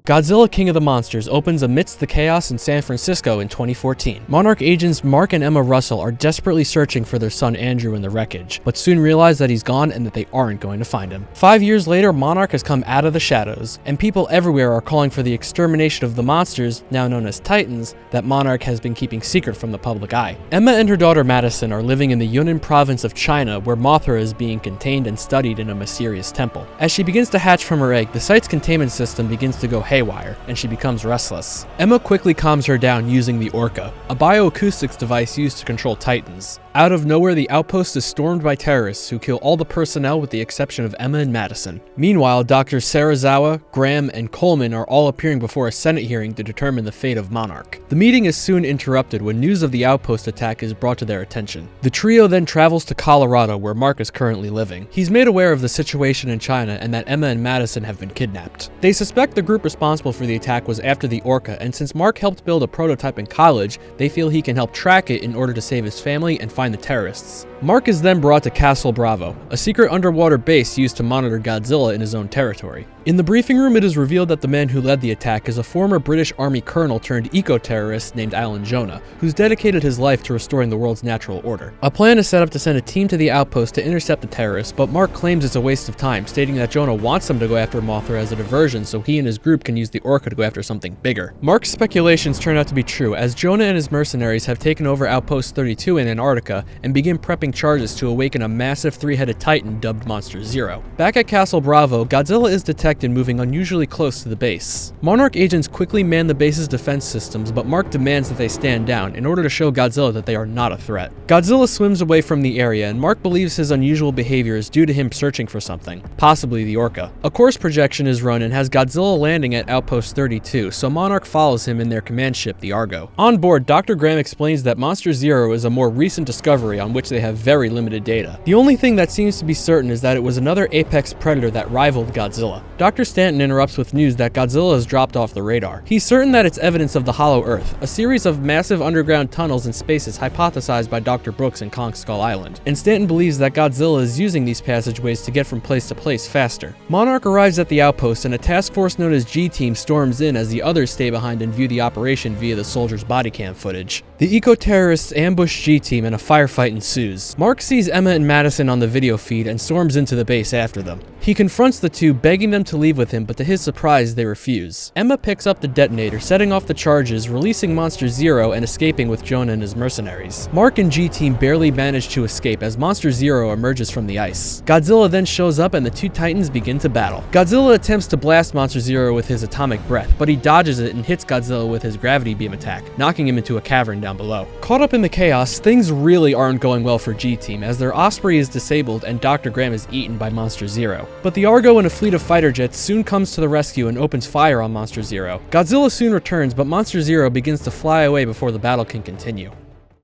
Godzilla King of the Monsters opens amidst the chaos in San Francisco in 2014. Monarch agents Mark and Emma Russell are desperately searching for their son Andrew in the wreckage, but soon realize that he's gone and that they aren't going to find him. 5 years later, Monarch has come out of the shadows, and people everywhere are calling for the extermination of the monsters, now known as Titans, that Monarch has been keeping secret from the public eye. Emma and her daughter Madison are living in the Yunnan province of China, where Mothra is being contained and studied in a mysterious temple. As she begins to hatch from her egg, the site's containment system begins to go haywire, and she becomes restless. Emma quickly calms her down using the Orca, a bioacoustics device used to control Titans. Out of nowhere, the outpost is stormed by terrorists who kill all the personnel with the exception of Emma and Madison. Meanwhile, Drs. Sarazawa, Graham, and Coleman are all appearing before a Senate hearing to determine the fate of Monarch. The meeting is soon interrupted when news of the outpost attack is brought to their attention. The trio then travels to Colorado, where Mark is currently living. He's made aware of the situation in China and that Emma and Madison have been kidnapped. They suspect the group responsible for the attack was after the Orca, and since Mark helped build a prototype in college, they feel he can help track it in order to save his family and find the terrorists. Mark is then brought to Castle Bravo, a secret underwater base used to monitor Godzilla in his own territory. In the briefing room, it is revealed that the man who led the attack is a former British Army colonel turned eco-terrorist named Alan Jonah, who's dedicated his life to restoring the world's natural order. A plan is set up to send a team to the outpost to intercept the terrorists, but Mark claims it's a waste of time, stating that Jonah wants them to go after Mothra as a diversion so he and his group can use the Orca to go after something bigger. Mark's speculations turn out to be true, as Jonah and his mercenaries have taken over Outpost 32 in Antarctica and begin prepping charges to awaken a massive three-headed titan dubbed Monster Zero. Back at Castle Bravo, Godzilla is detected moving unusually close to the base. Monarch agents quickly man the base's defense systems, but Mark demands that they stand down in order to show Godzilla that they are not a threat. Godzilla swims away from the area, and Mark believes his unusual behavior is due to him searching for something, possibly the Orca. A course projection is run and has Godzilla landing at Outpost 32, so Monarch follows him in their command ship, the Argo. On board, Dr. Graham explains that Monster Zero is a more recent discovery on which they have very limited data. The only thing that seems to be certain is that it was another apex predator that rivaled Godzilla. Dr. Stanton interrupts with news that Godzilla has dropped off the radar. He's certain that it's evidence of the Hollow Earth, a series of massive underground tunnels and spaces hypothesized by Dr. Brooks in Kong Skull Island, and Stanton believes that Godzilla is using these passageways to get from place to place faster. Monarch arrives at the outpost, and a task force known as G-Team storms in as the others stay behind and view the operation via the soldiers' body cam footage. The eco-terrorists ambush G-Team and a firefight ensues. Mark sees Emma and Madison on the video feed and storms into the base after them. He confronts the two, begging them to leave with him, but to his surprise, they refuse. Emma picks up the detonator, setting off the charges, releasing Monster Zero and escaping with Jonah and his mercenaries. Mark and G-Team barely manage to escape as Monster Zero emerges from the ice. Godzilla then shows up and the two titans begin to battle. Godzilla attempts to blast Monster Zero with his atomic breath, but he dodges it and hits Godzilla with his gravity beam attack, knocking him into a cavern down below. Caught up in the chaos, things really aren't going well for G-Team, as their Osprey is disabled and Dr. Graham is eaten by Monster Zero. But the Argo and a fleet of fighter jets soon comes to the rescue and opens fire on Monster Zero. Godzilla soon returns, but Monster Zero begins to fly away before the battle can continue.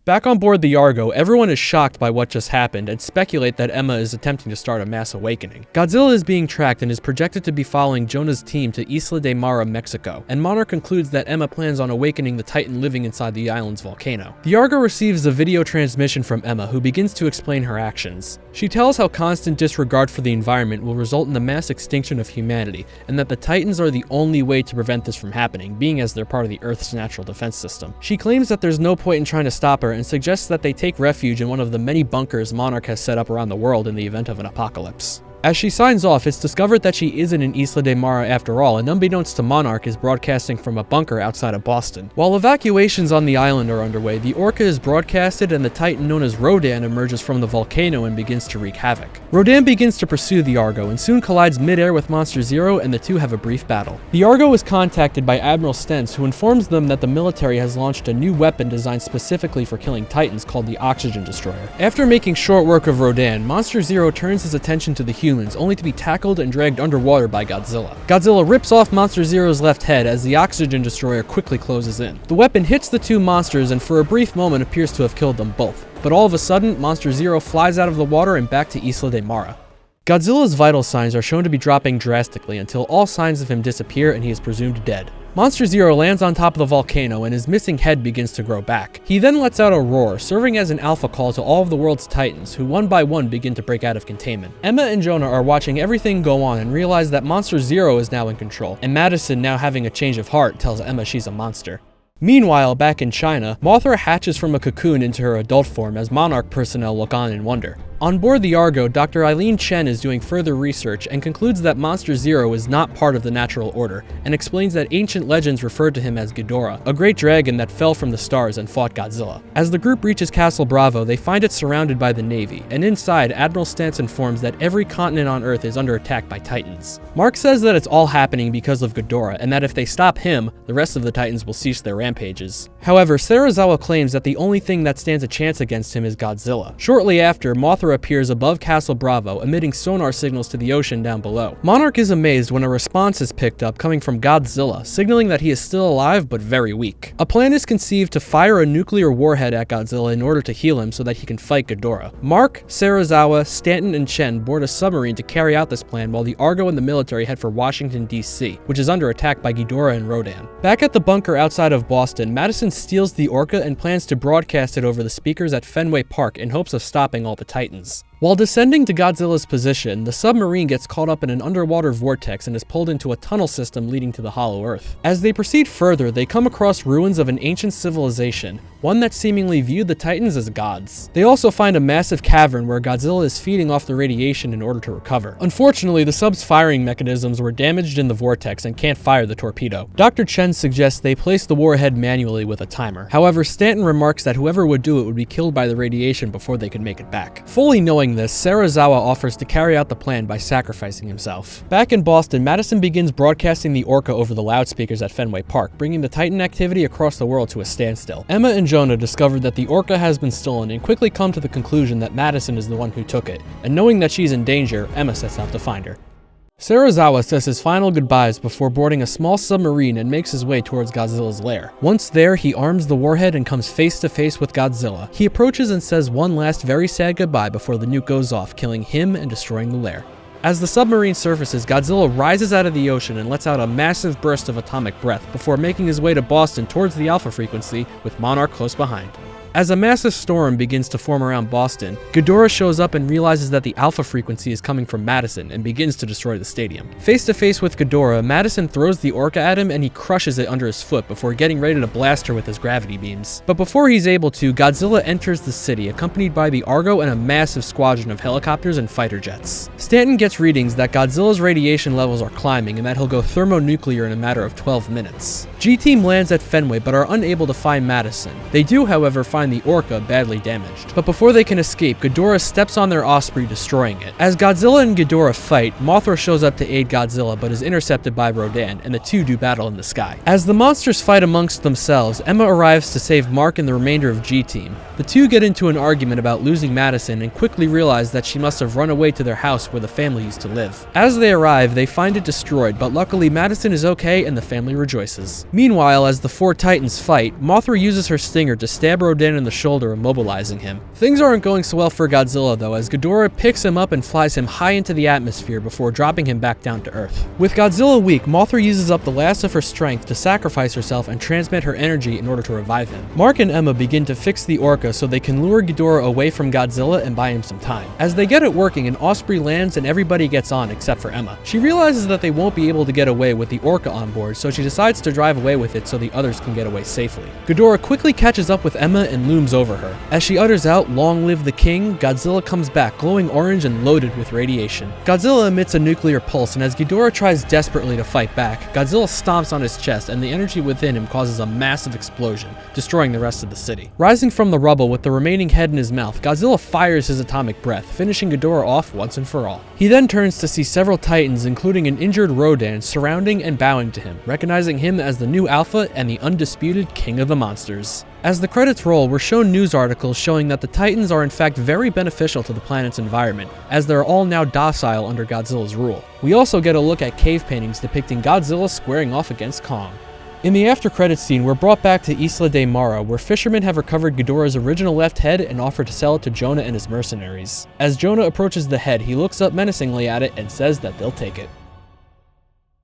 Back on board the Argo, everyone is shocked by what just happened and speculate that Emma is attempting to start a mass awakening. Godzilla is being tracked and is projected to be following Jonah's team to Isla de Mara, Mexico, and Monarch concludes that Emma plans on awakening the titan living inside the island's volcano. The Argo receives a video transmission from Emma, who begins to explain her actions. She tells how constant disregard for the environment will result in the mass extinction of humanity, and that the titans are the only way to prevent this from happening, being as they're part of the Earth's natural defense system. She claims that there's no point in trying to stop her and suggests that they take refuge in one of the many bunkers Monarch has set up around the world in the event of an apocalypse. As she signs off, it's discovered that she isn't in Isla de Mara after all, and unbeknownst to Monarch is broadcasting from a bunker outside of Boston. While evacuations on the island are underway, the Orca is broadcasted and the titan known as Rodan emerges from the volcano and begins to wreak havoc. Rodan begins to pursue the Argo and soon collides mid-air with Monster Zero, and the two have a brief battle. The Argo is contacted by Admiral Stentz, who informs them that the military has launched a new weapon designed specifically for killing titans called the Oxygen Destroyer. After making short work of Rodan, Monster Zero turns his attention to the humans, only to be tackled and dragged underwater by Godzilla. Godzilla rips off Monster Zero's left head as the Oxygen Destroyer quickly closes in. The weapon hits the two monsters and for a brief moment appears to have killed them both, but all of a sudden, Monster Zero flies out of the water and back to Isla de Mara. Godzilla's vital signs are shown to be dropping drastically until all signs of him disappear and he is presumed dead. Monster Zero lands on top of the volcano and his missing head begins to grow back. He then lets out a roar, serving as an alpha call to all of the world's titans, who one by one begin to break out of containment. Emma and Jonah are watching everything go on and realize that Monster Zero is now in control, and Madison, now having a change of heart, tells Emma she's a monster. Meanwhile, back in China, Mothra hatches from a cocoon into her adult form as Monarch personnel look on in wonder. On board the Argo, Dr. Eileen Chen is doing further research and concludes that Monster Zero is not part of the natural order, and explains that ancient legends referred to him as Ghidorah, a great dragon that fell from the stars and fought Godzilla. As the group reaches Castle Bravo, they find it surrounded by the Navy, and inside, Admiral Stantz informs that every continent on Earth is under attack by Titans. Mark says that it's all happening because of Ghidorah, and that if they stop him, the rest of the Titans will cease their rampages. However, Serizawa claims that the only thing that stands a chance against him is Godzilla. Shortly after, Mothra appears above Castle Bravo, emitting sonar signals to the ocean down below. Monarch is amazed when a response is picked up coming from Godzilla, signaling that he is still alive but very weak. A plan is conceived to fire a nuclear warhead at Godzilla in order to heal him so that he can fight Ghidorah. Mark, Serizawa, Stanton, and Chen board a submarine to carry out this plan while the Argo and the military head for Washington, D.C., which is under attack by Ghidorah and Rodan. Back at the bunker outside of Boston, Madison steals the Orca and plans to broadcast it over the speakers at Fenway Park in hopes of stopping all the Titans. While descending to Godzilla's position, the submarine gets caught up in an underwater vortex and is pulled into a tunnel system leading to the Hollow Earth. As they proceed further, they come across ruins of an ancient civilization, one that seemingly viewed the Titans as gods. They also find a massive cavern where Godzilla is feeding off the radiation in order to recover. Unfortunately, the sub's firing mechanisms were damaged in the vortex and can't fire the torpedo. Dr. Chen suggests they place the warhead manually with a timer. However, Stanton remarks that whoever would do it would be killed by the radiation before they could make it back. Fully knowing this, Serizawa offers to carry out the plan by sacrificing himself. Back in Boston, Madison begins broadcasting the Orca over the loudspeakers at Fenway Park, bringing the Titan activity across the world to a standstill. Emma and Jonah discover that the Orca has been stolen and quickly come to the conclusion that Madison is the one who took it, and knowing that she's in danger, Emma sets out to find her. Serizawa says his final goodbyes before boarding a small submarine and makes his way towards Godzilla's lair. Once there, he arms the warhead and comes face to face with Godzilla. He approaches and says one last very sad goodbye before the nuke goes off, killing him and destroying the lair. As the submarine surfaces, Godzilla rises out of the ocean and lets out a massive burst of atomic breath before making his way to Boston towards the Alpha frequency, with Monarch close behind. As a massive storm begins to form around Boston, Ghidorah shows up and realizes that the Alpha frequency is coming from Madison and begins to destroy the stadium. Face to face with Ghidorah, Madison throws the Orca at him and he crushes it under his foot before getting ready to blast her with his gravity beams. But before he's able to, Godzilla enters the city, accompanied by the Argo and a massive squadron of helicopters and fighter jets. Stanton gets readings that Godzilla's radiation levels are climbing and that he'll go thermonuclear in a matter of 12 minutes. G-Team lands at Fenway but are unable to find Madison. They do, however, find the Orca badly damaged. But before they can escape, Ghidorah steps on their Osprey, destroying it. As Godzilla and Ghidorah fight, Mothra shows up to aid Godzilla but is intercepted by Rodan, and the two do battle in the sky. As the monsters fight amongst themselves, Emma arrives to save Mark and the remainder of G-Team. The two get into an argument about losing Madison and quickly realize that she must have run away to their house where the family used to live. As they arrive, they find it destroyed, but luckily Madison is okay and the family rejoices. Meanwhile, as the four Titans fight, Mothra uses her stinger to stab Rodan in the shoulder, immobilizing him. Things aren't going so well for Godzilla though, as Ghidorah picks him up and flies him high into the atmosphere before dropping him back down to Earth. With Godzilla weak, Mothra uses up the last of her strength to sacrifice herself and transmit her energy in order to revive him. Mark and Emma begin to fix the Orca so they can lure Ghidorah away from Godzilla and buy him some time. As they get it working, an Osprey lands and everybody gets on except for Emma. She realizes that they won't be able to get away with the Orca on board, so she decides to drive away with it so the others can get away safely. Ghidorah quickly catches up with Emma and looms over her. As she utters out, "Long live the king," Godzilla comes back, glowing orange and loaded with radiation. Godzilla emits a nuclear pulse, and as Ghidorah tries desperately to fight back, Godzilla stomps on his chest, and the energy within him causes a massive explosion, destroying the rest of the city. Rising from the rubble with the remaining head in his mouth, Godzilla fires his atomic breath, finishing Ghidorah off once and for all. He then turns to see several Titans, including an injured Rodan, surrounding and bowing to him, recognizing him as the new Alpha and the undisputed king of the monsters. As the credits roll, we're shown news articles showing that the Titans are in fact very beneficial to the planet's environment, as they're all now docile under Godzilla's rule. We also get a look at cave paintings depicting Godzilla squaring off against Kong. In the after-credits scene, we're brought back to Isla de Mara, where fishermen have recovered Ghidorah's original left head and offer to sell it to Jonah and his mercenaries. As Jonah approaches the head, he looks up menacingly at it and says that they'll take it.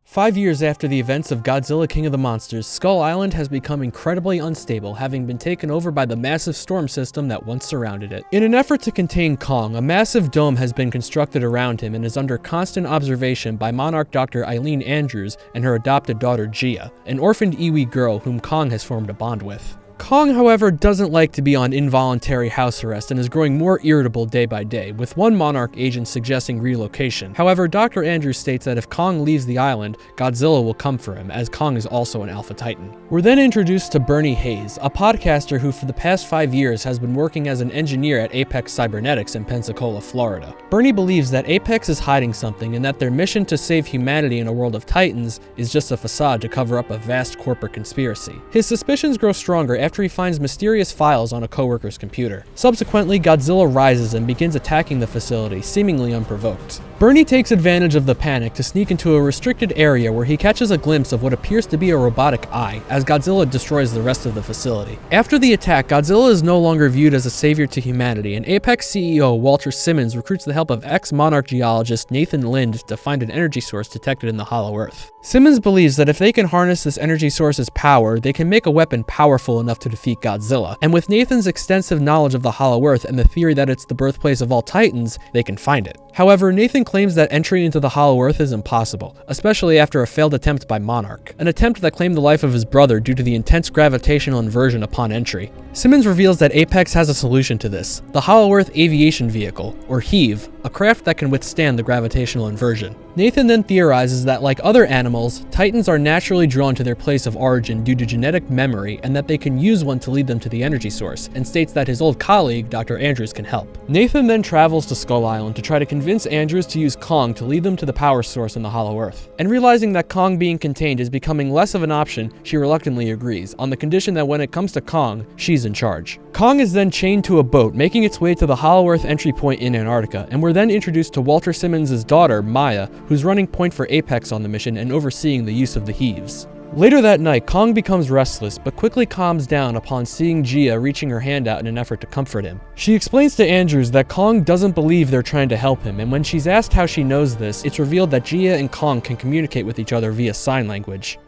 5 years after the events of Godzilla King of the Monsters, Skull Island has become incredibly unstable, having been taken over by the massive storm system that once surrounded it. In an effort to contain Kong, a massive dome has been constructed around him and is under constant observation by Monarch Dr. Eileen Andrews and her adopted daughter Gia, an orphaned Iwi girl whom Kong has formed a bond with. Kong, however, doesn't like to be on involuntary house arrest and is growing more irritable day by day, with one Monarch agent suggesting relocation. However, Dr. Andrews states that if Kong leaves the island, Godzilla will come for him, as Kong is also an Alpha Titan. We're then introduced to Bernie Hayes, a podcaster who for the past 5 years has been working as an engineer at Apex Cybernetics in Pensacola, Florida. Bernie believes that Apex is hiding something and that their mission to save humanity in a world of Titans is just a facade to cover up a vast corporate conspiracy. His suspicions grow stronger after he finds mysterious files on a coworker's computer. Subsequently, Godzilla rises and begins attacking the facility, seemingly unprovoked. Bernie takes advantage of the panic to sneak into a restricted area where he catches a glimpse of what appears to be a robotic eye, as Godzilla destroys the rest of the facility. After the attack, Godzilla is no longer viewed as a savior to humanity, and Apex CEO Walter Simmons recruits the help of ex-Monarch geologist Nathan Lind to find an energy source detected in the Hollow Earth. Simmons believes that if they can harness this energy source's power, they can make a weapon powerful enough to defeat Godzilla, and with Nathan's extensive knowledge of the Hollow Earth and the theory that it's the birthplace of all Titans, they can find it. However, Nathan claims that entry into the Hollow Earth is impossible, especially after a failed attempt by Monarch, an attempt that claimed the life of his brother due to the intense gravitational inversion upon entry. Simmons reveals that Apex has a solution to this, the Hollow Earth Aviation Vehicle, or HEAV, a craft that can withstand the gravitational inversion. Nathan then theorizes that, like other animals, Titans are naturally drawn to their place of origin due to genetic memory and that they can use one to lead them to the energy source, and states that his old colleague, Dr. Andrews, can help. Nathan then travels to Skull Island to try to convince Andrews to use Kong to lead them to the power source in the Hollow Earth. And realizing that Kong being contained is becoming less of an option, she reluctantly agrees, on the condition that when it comes to Kong, she's in charge. Kong is then chained to a boat, making its way to the Hollow Earth entry point in Antarctica, and we're then introduced to Walter Simmons' daughter, Maya, who's running point for Apex on the mission and overseeing the use of the HEAVs. Later that night, Kong becomes restless, but quickly calms down upon seeing Gia reaching her hand out in an effort to comfort him. She explains to Andrews that Kong doesn't believe they're trying to help him, and when she's asked how she knows this, it's revealed that Gia and Kong can communicate with each other via sign language.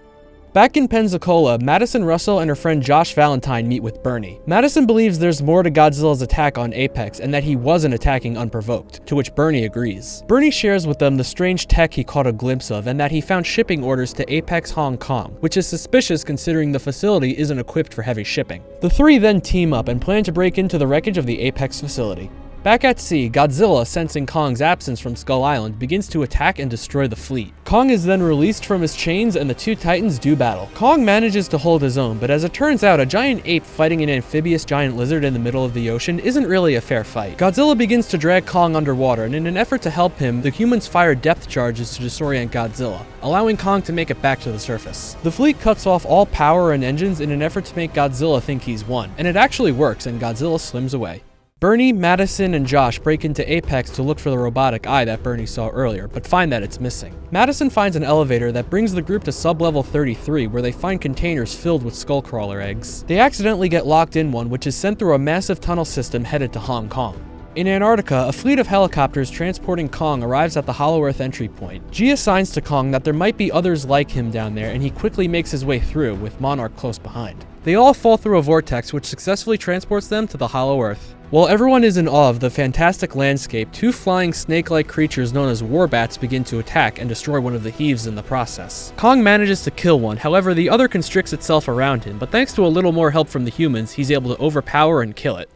Back in Pensacola, Madison Russell and her friend Josh Valentine meet with Bernie. Madison believes there's more to Godzilla's attack on Apex and that he wasn't attacking unprovoked, to which Bernie agrees. Bernie shares with them the strange tech he caught a glimpse of and that he found shipping orders to Apex Hong Kong, which is suspicious considering the facility isn't equipped for heavy shipping. The three then team up and plan to break into the wreckage of the Apex facility. Back at sea, Godzilla, sensing Kong's absence from Skull Island, begins to attack and destroy the fleet. Kong is then released from his chains and the two Titans do battle. Kong manages to hold his own, but as it turns out, a giant ape fighting an amphibious giant lizard in the middle of the ocean isn't really a fair fight. Godzilla begins to drag Kong underwater, and in an effort to help him, the humans fire depth charges to disorient Godzilla, allowing Kong to make it back to the surface. The fleet cuts off all power and engines in an effort to make Godzilla think he's won, and it actually works, and Godzilla swims away. Bernie, Madison, and Josh break into Apex to look for the robotic eye that Bernie saw earlier, but find that it's missing. Madison finds an elevator that brings the group to sub-level 33, where they find containers filled with skullcrawler eggs. They accidentally get locked in one, which is sent through a massive tunnel system headed to Hong Kong. In Antarctica, a fleet of helicopters transporting Kong arrives at the Hollow Earth entry point. Gia signs to Kong that there might be others like him down there, and he quickly makes his way through, with Monarch close behind. They all fall through a vortex which successfully transports them to the Hollow Earth. While everyone is in awe of the fantastic landscape, two flying snake-like creatures known as warbats begin to attack and destroy one of the HEAVs in the process. Kong manages to kill one, however the other constricts itself around him, but thanks to a little more help from the humans, he's able to overpower and kill it.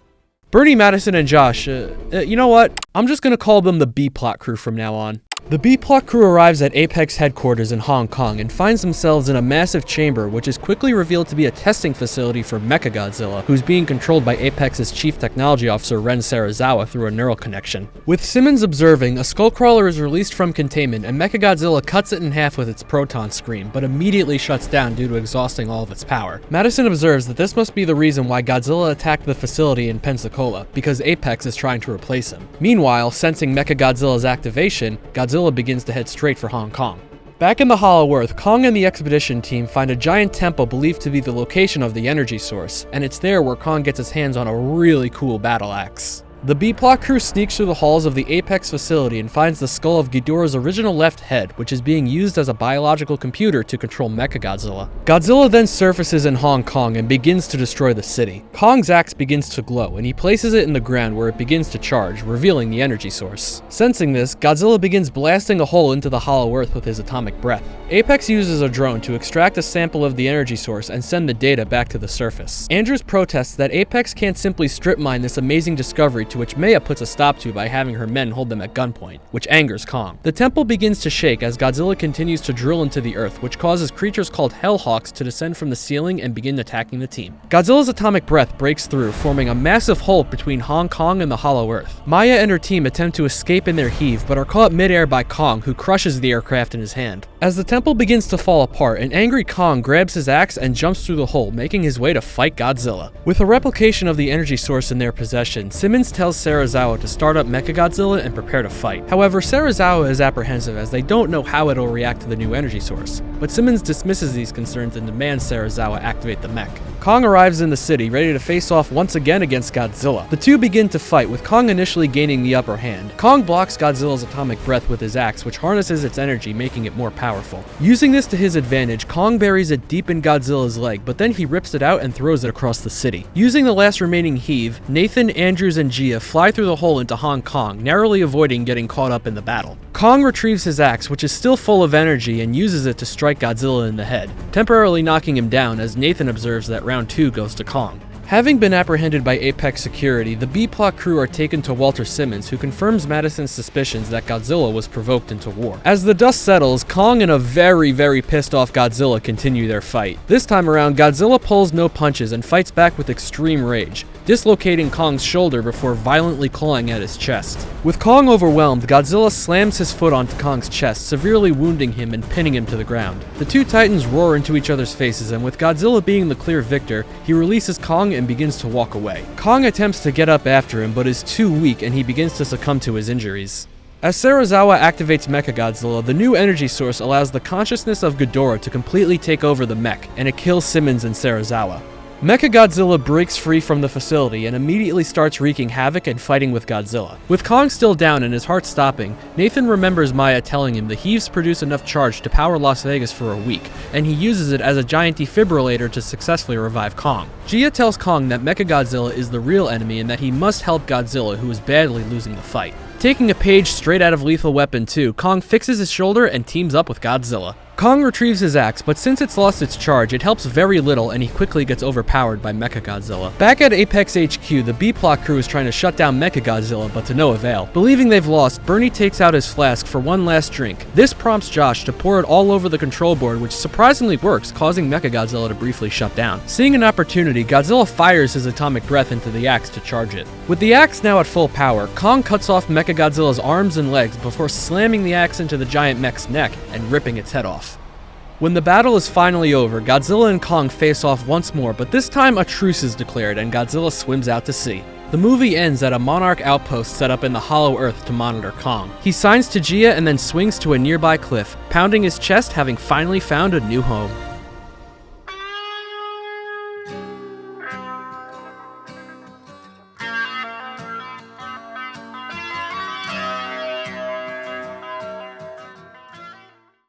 Bernie, Madison, and Josh, you know what? I'm just gonna call them the B-plot crew from now on. The B-plot crew arrives at Apex headquarters in Hong Kong and finds themselves in a massive chamber, which is quickly revealed to be a testing facility for Mechagodzilla, who's being controlled by Apex's chief technology officer Ren Sarazawa through a neural connection. With Simmons observing, a skullcrawler is released from containment and Mechagodzilla cuts it in half with its proton scream, but immediately shuts down due to exhausting all of its power. Madison observes that this must be the reason why Godzilla attacked the facility in Pensacola, because Apex is trying to replace him. Meanwhile, sensing Mechagodzilla's activation, Godzilla begins to head straight for Hong Kong. Back in the Hollow Earth, Kong and the expedition team find a giant temple believed to be the location of the energy source, and it's there where Kong gets his hands on a really cool battle axe. The B-plot crew sneaks through the halls of the Apex facility and finds the skull of Ghidorah's original left head, which is being used as a biological computer to control Mechagodzilla. Godzilla then surfaces in Hong Kong and begins to destroy the city. Kong's axe begins to glow, and he places it in the ground where it begins to charge, revealing the energy source. Sensing this, Godzilla begins blasting a hole into the Hollow Earth with his atomic breath. Apex uses a drone to extract a sample of the energy source and send the data back to the surface. Andrews protests that Apex can't simply strip mine this amazing discovery, to which Maya puts a stop to by having her men hold them at gunpoint, which angers Kong. The temple begins to shake as Godzilla continues to drill into the earth, which causes creatures called Hellhawks to descend from the ceiling and begin attacking the team. Godzilla's atomic breath breaks through, forming a massive hole between Hong Kong and the Hollow Earth. Maya and her team attempt to escape in their heave, but are caught midair by Kong, who crushes the aircraft in his hand. As the temple begins to fall apart, an angry Kong grabs his axe and jumps through the hole, making his way to fight Godzilla. With a replication of the energy source in their possession, Simmons tells Serizawa to start up Mechagodzilla and prepare to fight. However, Serizawa is apprehensive as they don't know how it'll react to the new energy source, but Simmons dismisses these concerns and demands Serizawa activate the mech. Kong arrives in the city, ready to face off once again against Godzilla. The two begin to fight, with Kong initially gaining the upper hand. Kong blocks Godzilla's atomic breath with his axe, which harnesses its energy, making it more powerful. Using this to his advantage, Kong buries it deep in Godzilla's leg, but then he rips it out and throws it across the city. Using the last remaining heave, Nathan, Andrews, and Gia fly through the hole into Hong Kong, narrowly avoiding getting caught up in the battle. Kong retrieves his axe, which is still full of energy, and uses it to strike Godzilla in the head, temporarily knocking him down as Nathan observes that round 2 goes to Kong. Having been apprehended by Apex security, the B-plot crew are taken to Walter Simmons, who confirms Madison's suspicions that Godzilla was provoked into war. As the dust settles, Kong and a very pissed off Godzilla continue their fight. This time around, Godzilla pulls no punches and fights back with extreme rage, dislocating Kong's shoulder before violently clawing at his chest. With Kong overwhelmed, Godzilla slams his foot onto Kong's chest, severely wounding him and pinning him to the ground. The two titans roar into each other's faces, and with Godzilla being the clear victor, he releases Kong and begins to walk away. Kong attempts to get up after him, but is too weak and he begins to succumb to his injuries. As Serizawa activates Mechagodzilla, the new energy source allows the consciousness of Ghidorah to completely take over the mech, and it kills Simmons and Serizawa. Mechagodzilla breaks free from the facility and immediately starts wreaking havoc and fighting with Godzilla. With Kong still down and his heart stopping, Nathan remembers Maya telling him the heaves produce enough charge to power Las Vegas for a week, and he uses it as a giant defibrillator to successfully revive Kong. Gia tells Kong that Mechagodzilla is the real enemy and that he must help Godzilla, who is badly losing the fight. Taking a page straight out of Lethal Weapon 2, Kong fixes his shoulder and teams up with Godzilla. Kong retrieves his axe, but since it's lost its charge, it helps very little and he quickly gets overpowered by Mechagodzilla. Back at Apex HQ, the B-plot crew is trying to shut down Mechagodzilla, but to no avail. Believing they've lost, Bernie takes out his flask for one last drink. This prompts Josh to pour it all over the control board, which surprisingly works, causing Mechagodzilla to briefly shut down. Seeing an opportunity, Godzilla fires his atomic breath into the axe to charge it. With the axe now at full power, Kong cuts off Mechagodzilla's arms and legs before slamming the axe into the giant mech's neck and ripping its head off. When the battle is finally over, Godzilla and Kong face off once more, but this time a truce is declared and Godzilla swims out to sea. The movie ends at a Monarch outpost set up in the Hollow Earth to monitor Kong. He signs to Gia and then swings to a nearby cliff, pounding his chest, having finally found a new home.